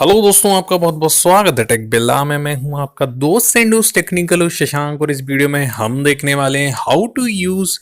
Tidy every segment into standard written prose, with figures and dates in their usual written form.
Hello दोस्तों, आपका बहुत बहुत स्वागत है टेक बिल्ला में। मैं हूं आपका दोस्त एंड उस टेक्निकल शशांक, और इस वीडियो में हम देखने वाले हैं हाउ टू यूज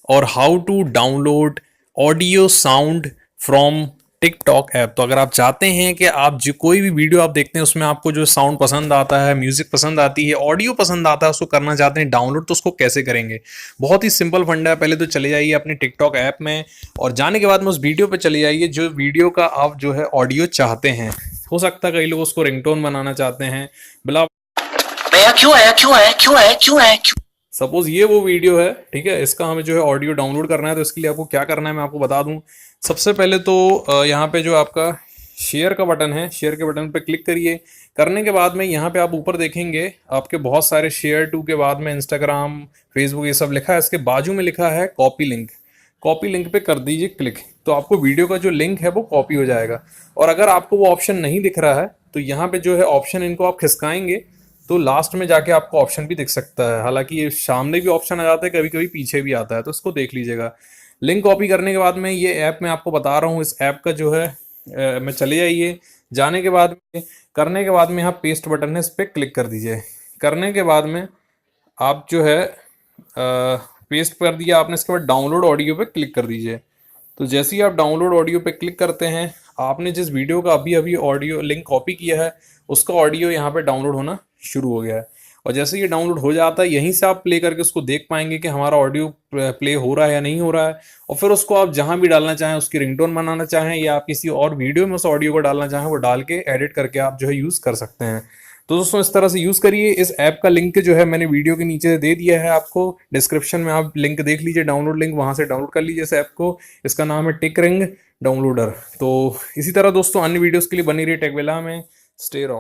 और how to download audio sound from TikTok app. तो अगर आप चाहते हैं कि आप जो कोई भी वीडियो आप देखते हैं उसमें आपको जो साउंड पसंद आता है, म्यूजिक पसंद आती है, ऑडियो पसंद आता है, उसको करना चाहते हैं डाउनलोड, तो उसको कैसे करेंगे। बहुत ही सिंपल फंडा है। पहले तो चले जाइए अपने टिकटॉक ऐप में और जाने के बाद में उस वीडियो पे चले जाइए जो वीडियो का आप जो है ऑडियो चाहते हैं। हो सकता है कई लोग उसको रिंगटोन बनाना चाहते हैं, बिला भैया क्यों है क्यों है क्यों है क्यों है क्यों। सपोज ये वो वीडियो है, ठीक है। इसका हमें जो है ऑडियो डाउनलोड करना है, तो इसके लिए आपको क्या करना है मैं आपको बता दूं। सबसे पहले तो यहाँ पे जो आपका शेयर का बटन है, शेयर के बटन पे क्लिक करिए। करने के बाद में यहाँ पे आप ऊपर देखेंगे आपके बहुत सारे शेयर टू के बाद में इंस्टाग्राम, फेसबुक ये सब लिखा है। इसके बाजू में लिखा है कॉपी लिंक। कॉपी लिंक पे कर दीजिए क्लिक, तो आपको वीडियो का जो लिंक है वो कॉपी हो जाएगा। और अगर आपको वो ऑप्शन नहीं दिख रहा है तो यहाँ पे जो है ऑप्शन, इनको आप खिसकाएंगे तो लास्ट में जाके आपको ऑप्शन भी दिख सकता है। हालांकि ये सामने भी ऑप्शन आ जाता है, कभी कभी पीछे भी आता है, तो इसको देख लीजिएगा। लिंक कॉपी करने के बाद में ये ऐप मैं आपको बता रहा हूँ, इस ऐप का जो है में चले जाइए। जाने के बाद में करने के बाद में यहाँ पेस्ट बटन है, इस पर क्लिक कर दीजिए। करने के बाद में आप जो है पेस्ट कर दिया आपने, इसके बाद डाउनलोड ऑडियो पे क्लिक कर दीजिए। तो जैसे ही आप डाउनलोड ऑडियो पे क्लिक करते हैं, आपने जिस वीडियो का अभी अभी ऑडियो लिंक कॉपी किया है उसका ऑडियो यहाँ पे डाउनलोड होना शुरू हो गया है। और जैसे ये डाउनलोड हो जाता है, यहीं से आप प्ले करके उसको देख पाएंगे कि हमारा ऑडियो प्ले हो रहा है या नहीं हो रहा है। और फिर उसको आप जहां भी डालना चाहें, उसकी रिंगटोन बनाना चाहें या आप किसी और वीडियो में उस ऑडियो को डालना चाहें, वो डाल के एडिट करके आप जो है यूज़ कर सकते हैं। तो दोस्तों इस तरह से यूज़ करिए। इस ऐप का लिंक जो है मैंने वीडियो के नीचे दे दिया है आपको, डिस्क्रिप्शन में आप लिंक देख लीजिए, डाउनलोड लिंक, वहां से डाउनलोड कर लीजिए इस ऐप को। इसका नाम है टिक रिंग डाउनलोडर। तो इसी तरह दोस्तों अन्य वीडियोस के लिए बनी रही टेकवेला में। Stay raw